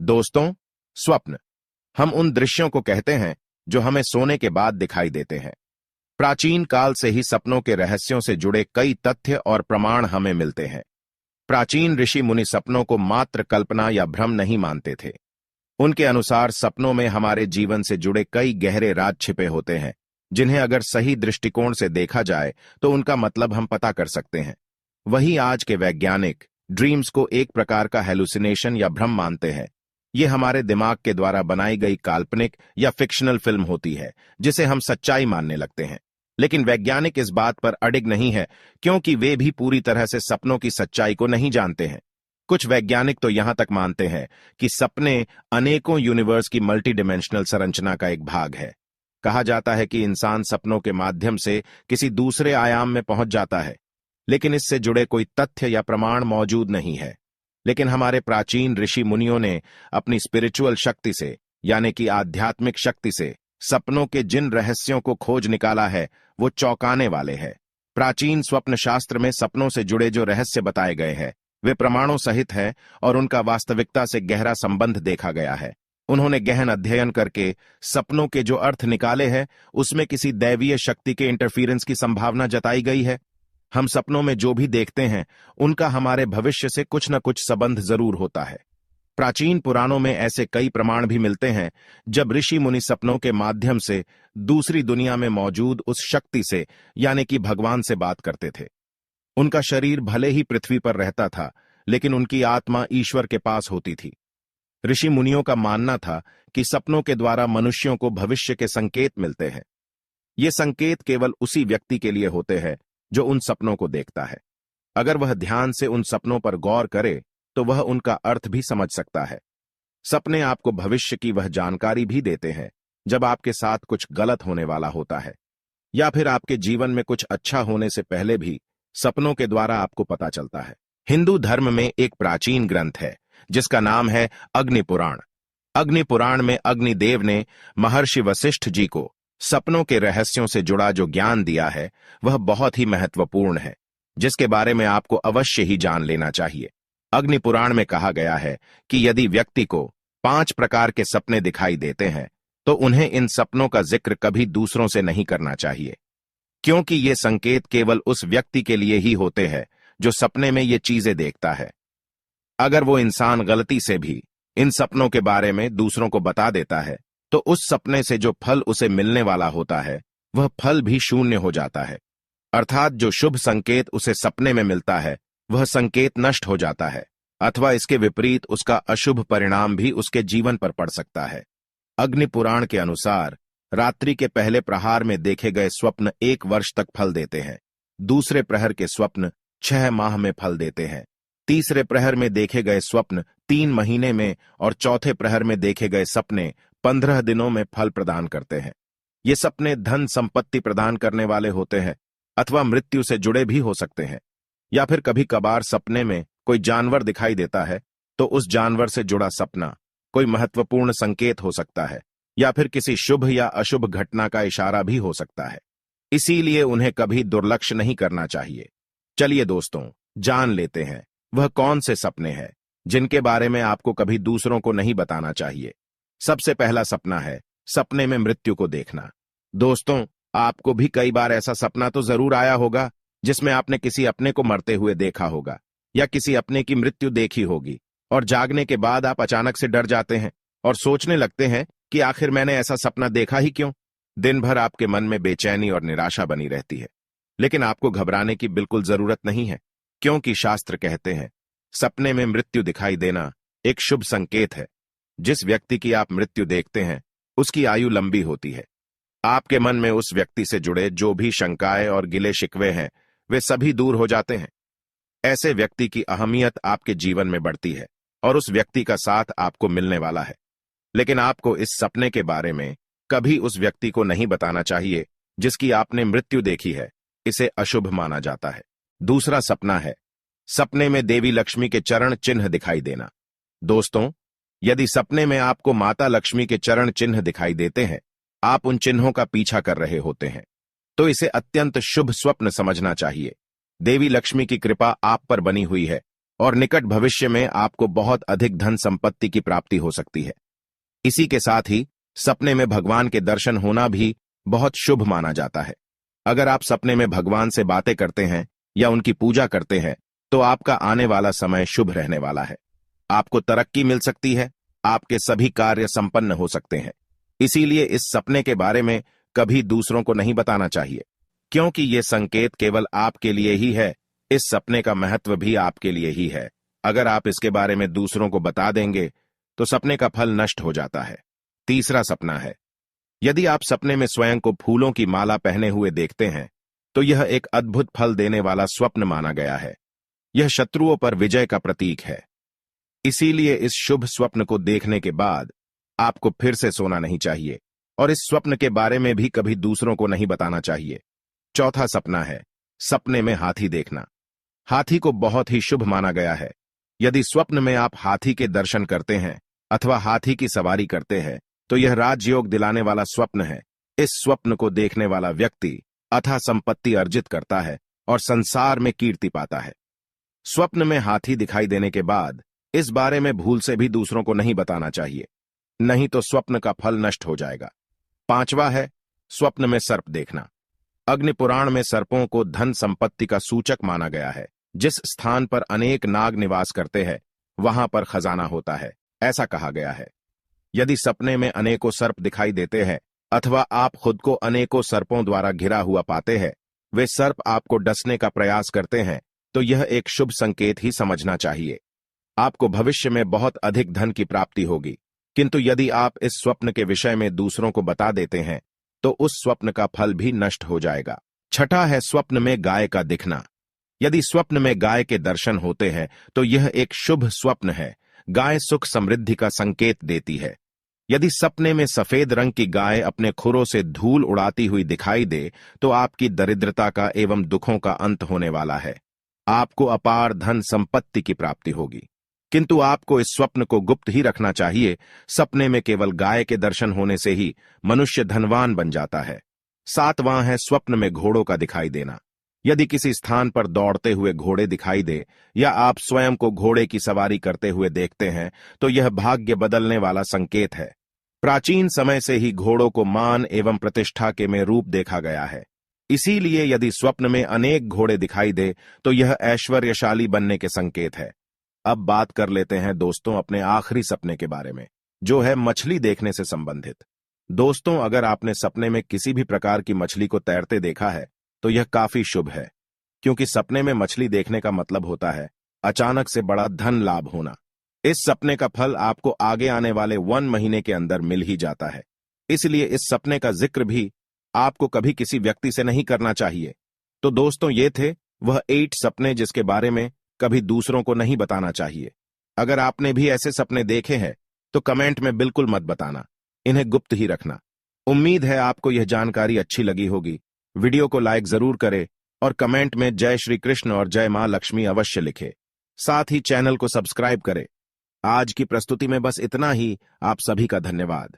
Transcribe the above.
दोस्तों, स्वप्न हम उन दृश्यों को कहते हैं जो हमें सोने के बाद दिखाई देते हैं। प्राचीन काल से ही सपनों के रहस्यों से जुड़े कई तथ्य और प्रमाण हमें मिलते हैं। प्राचीन ऋषि मुनि सपनों को मात्र कल्पना या भ्रम नहीं मानते थे। उनके अनुसार सपनों में हमारे जीवन से जुड़े कई गहरे राज छिपे होते हैं, जिन्हें अगर सही दृष्टिकोण से देखा जाए तो उनका मतलब हम पता कर सकते हैं। वहीं आज के वैज्ञानिक ड्रीम्स को एक प्रकार का हेलुसिनेशन या भ्रम मानते हैं। ये हमारे दिमाग के द्वारा बनाई गई काल्पनिक या फिक्शनल फिल्म होती है, जिसे हम सच्चाई मानने लगते हैं। लेकिन वैज्ञानिक इस बात पर अडिग नहीं है, क्योंकि वे भी पूरी तरह से सपनों की सच्चाई को नहीं जानते हैं। कुछ वैज्ञानिक तो यहां तक मानते हैं कि सपने अनेकों यूनिवर्स की मल्टी डिमेंशनल संरचना का एक भाग है। कहा जाता है कि इंसान सपनों के माध्यम से किसी दूसरे आयाम में पहुंच जाता है, लेकिन इससे जुड़े कोई तथ्य या प्रमाण मौजूद नहीं है। लेकिन हमारे प्राचीन ऋषि मुनियों ने अपनी स्पिरिचुअल शक्ति से, यानी कि आध्यात्मिक शक्ति से, सपनों के जिन रहस्यों को खोज निकाला है वो चौंकाने वाले हैं। प्राचीन स्वप्न शास्त्र में सपनों से जुड़े जो रहस्य बताए गए हैं वे प्रमाणों सहित हैं और उनका वास्तविकता से गहरा संबंध देखा गया है। उन्होंने गहन अध्ययन करके सपनों के जो अर्थ निकाले हैं उसमें किसी दैवीय शक्ति के इंटरफीरेंस की संभावना जताई गई है। हम सपनों में जो भी देखते हैं उनका हमारे भविष्य से कुछ न कुछ संबंध जरूर होता है। प्राचीन पुराणों में ऐसे कई प्रमाण भी मिलते हैं जब ऋषि मुनि सपनों के माध्यम से दूसरी दुनिया में मौजूद उस शक्ति से, यानी कि भगवान से बात करते थे। उनका शरीर भले ही पृथ्वी पर रहता था, लेकिन उनकी आत्मा ईश्वर के पास होती थी। ऋषि मुनियों का मानना था कि सपनों के द्वारा मनुष्यों को भविष्य के संकेत मिलते हैं। ये संकेत केवल उसी व्यक्ति के लिए होते हैं जो उन सपनों को देखता है। अगर वह ध्यान से उन सपनों पर गौर करे तो वह उनका अर्थ भी समझ सकता है। सपने आपको भविष्य की वह जानकारी भी देते हैं जब आपके साथ कुछ गलत होने वाला होता है, या फिर आपके जीवन में कुछ अच्छा होने से पहले भी सपनों के द्वारा आपको पता चलता है। हिंदू धर्म में एक प्राचीन ग्रंथ है जिसका नाम है अग्नि पुराण। अग्नि पुराण में अग्निदेव ने महर्षि वशिष्ठ जी को सपनों के रहस्यों से जुड़ा जो ज्ञान दिया है वह बहुत ही महत्वपूर्ण है, जिसके बारे में आपको अवश्य ही जान लेना चाहिए। अग्नि पुराण में कहा गया है कि यदि व्यक्ति को 5 प्रकार के सपने दिखाई देते हैं तो उन्हें इन सपनों का जिक्र कभी दूसरों से नहीं करना चाहिए, क्योंकि ये संकेत केवल उस व्यक्ति के लिए ही होते हैं जो सपने में ये चीजें देखता है। अगर वो इंसान गलती से भी इन सपनों के बारे में दूसरों को बता देता है तो उस सपने से जो फल उसे मिलने वाला होता है वह फल भी शून्य हो जाता है। अर्थात जो शुभ संकेत उसे सपने में मिलता है वह संकेत नष्ट हो जाता है, अथवा इसके विपरीत उसका अशुभ परिणाम भी उसके जीवन पर पड़ सकता है। अग्नि पुराण के अनुसार रात्रि के पहले प्रहार में देखे गए स्वप्न 1 वर्ष तक फल देते हैं, दूसरे प्रहर के स्वप्न 6 माह में फल देते हैं, तीसरे प्रहर में देखे गए स्वप्न 3 महीने में और चौथे प्रहर में देखे गए सपने 15 दिनों में फल प्रदान करते हैं। ये सपने धन संपत्ति प्रदान करने वाले होते हैं, अथवा मृत्यु से जुड़े भी हो सकते हैं। या फिर कभी कभार सपने में कोई जानवर दिखाई देता है तो उस जानवर से जुड़ा सपना कोई महत्वपूर्ण संकेत हो सकता है, या फिर किसी शुभ या अशुभ घटना का इशारा भी हो सकता है। इसीलिए उन्हें कभी दुर्लक्ष्य नहीं करना चाहिए। चलिए दोस्तों, जान लेते हैं वह कौन से सपने हैं जिनके बारे में आपको कभी दूसरों को नहीं बताना चाहिए। सबसे पहला सपना है सपने में मृत्यु को देखना। दोस्तों, आपको भी कई बार ऐसा सपना तो जरूर आया होगा जिसमें आपने किसी अपने को मरते हुए देखा होगा या किसी अपने की मृत्यु देखी होगी, और जागने के बाद आप अचानक से डर जाते हैं और सोचने लगते हैं कि आखिर मैंने ऐसा सपना देखा ही क्यों। दिन भर आपके मन में बेचैनी और निराशा बनी रहती है। लेकिन आपको घबराने की बिल्कुल जरूरत नहीं है, क्योंकि शास्त्र कहते हैं सपने में मृत्यु दिखाई देना एक शुभ संकेत है। जिस व्यक्ति की आप मृत्यु देखते हैं उसकी आयु लंबी होती है। आपके मन में उस व्यक्ति से जुड़े जो भी शंकाएं और गिले शिकवे हैं वे सभी दूर हो जाते हैं। ऐसे व्यक्ति की अहमियत आपके जीवन में बढ़ती है और उस व्यक्ति का साथ आपको मिलने वाला है। लेकिन आपको इस सपने के बारे में कभी उस व्यक्ति को नहीं बताना चाहिए जिसकी आपने मृत्यु देखी है, इसे अशुभ माना जाता है। दूसरा सपना है सपने में देवी लक्ष्मी के चरण चिन्ह दिखाई देना। दोस्तों, यदि सपने में आपको माता लक्ष्मी के चरण चिन्ह दिखाई देते हैं, आप उन चिन्हों का पीछा कर रहे होते हैं, तो इसे अत्यंत शुभ स्वप्न समझना चाहिए। देवी लक्ष्मी की कृपा आप पर बनी हुई है और निकट भविष्य में आपको बहुत अधिक धन संपत्ति की प्राप्ति हो सकती है। इसी के साथ ही सपने में भगवान के दर्शन होना भी बहुत शुभ माना जाता है। अगर आप सपने में भगवान से बातें करते हैं या उनकी पूजा करते हैं तो आपका आने वाला समय शुभ रहने वाला है। आपको तरक्की मिल सकती है, आपके सभी कार्य संपन्न हो सकते हैं। इसीलिए इस सपने के बारे में कभी दूसरों को नहीं बताना चाहिए, क्योंकि ये संकेत केवल आपके लिए ही है। इस सपने का महत्व भी आपके लिए ही है। अगर आप इसके बारे में दूसरों को बता देंगे तो सपने का फल नष्ट हो जाता है। तीसरा सपना है, यदि आप सपने में स्वयं को फूलों की माला पहने हुए देखते हैं तो यह एक अद्भुत फल देने वाला स्वप्न माना गया है। यह शत्रुओं पर विजय का प्रतीक है। इसीलिए इस शुभ स्वप्न को देखने के बाद आपको फिर से सोना नहीं चाहिए और इस स्वप्न के बारे में भी कभी दूसरों को नहीं बताना चाहिए। चौथा सपना है, सपने में हाथी देखना। हाथी को बहुत ही शुभ माना गया है। यदि स्वप्न में आप हाथी के दर्शन करते हैं अथवा हाथी की सवारी करते हैं तो यह राजयोग दिलाने वाला स्वप्न है। इस स्वप्न को देखने वाला व्यक्ति अथाह संपत्ति अर्जित करता है और संसार में कीर्ति पाता है। स्वप्न में हाथी दिखाई देने के बाद इस बारे में भूल से भी दूसरों को नहीं बताना चाहिए, नहीं तो स्वप्न का फल नष्ट हो जाएगा। पांचवा है, स्वप्न में सर्प देखना। अग्नि पुराण में सर्पों को धन संपत्ति का सूचक माना गया है। जिस स्थान पर अनेक नाग निवास करते हैं वहां पर खजाना होता है, ऐसा कहा गया है। यदि सपने में अनेकों सर्प दिखाई देते हैं अथवा आप खुद को अनेकों सर्पों द्वारा घिरा हुआ पाते हैं, वे सर्प आपको डसने का प्रयास करते हैं, तो यह एक शुभ संकेत ही समझना चाहिए। आपको भविष्य में बहुत अधिक धन की प्राप्ति होगी, किंतु यदि आप इस स्वप्न के विषय में दूसरों को बता देते हैं तो उस स्वप्न का फल भी नष्ट हो जाएगा। छठा है, स्वप्न में गाय का दिखना। यदि स्वप्न में गाय के दर्शन होते हैं तो यह एक शुभ स्वप्न है। गाय सुख समृद्धि का संकेत देती है। यदि सपने में सफेद रंग की गाय अपने खुरों से धूल उड़ाती हुई दिखाई दे तो आपकी दरिद्रता का एवं दुखों का अंत होने वाला है। आपको अपार धन संपत्ति की प्राप्ति होगी, किंतु आपको इस स्वप्न को गुप्त ही रखना चाहिए। सपने में केवल गाय के दर्शन होने से ही मनुष्य धनवान बन जाता है। सातवां है, स्वप्न में घोड़ों का दिखाई देना। यदि किसी स्थान पर दौड़ते हुए घोड़े दिखाई दे या आप स्वयं को घोड़े की सवारी करते हुए देखते हैं तो यह भाग्य बदलने वाला संकेत है। प्राचीन समय से ही घोड़ों को मान एवं प्रतिष्ठा के में रूप देखा गया है। इसीलिए यदि स्वप्न में अनेक घोड़े दिखाई दे तो यह ऐश्वर्यशाली बनने के संकेत है। अब बात कर लेते हैं दोस्तों अपने आखिरी सपने के बारे में, जो है मछली देखने से संबंधित। दोस्तों, अगर आपने सपने में किसी भी प्रकार की मछली को तैरते देखा है तो यह काफी शुभ है, क्योंकि सपने में मछली देखने का मतलब होता है अचानक से बड़ा धन लाभ होना। इस सपने का फल आपको आगे आने वाले 1 महीने के अंदर मिल ही जाता है। इसलिए इस सपने का जिक्र भी आपको कभी किसी व्यक्ति से नहीं करना चाहिए। तो दोस्तों, ये थे वह 8 सपने जिसके बारे में कभी दूसरों को नहीं बताना चाहिए। अगर आपने भी ऐसे सपने देखे हैं तो कमेंट में बिल्कुल मत बताना, इन्हें गुप्त ही रखना। उम्मीद है आपको यह जानकारी अच्छी लगी होगी। वीडियो को लाइक जरूर करें और कमेंट में जय श्री कृष्ण और जय मां लक्ष्मी अवश्य लिखें। साथ ही चैनल को सब्सक्राइब करें। आज की प्रस्तुति में बस इतना ही। आप सभी का धन्यवाद।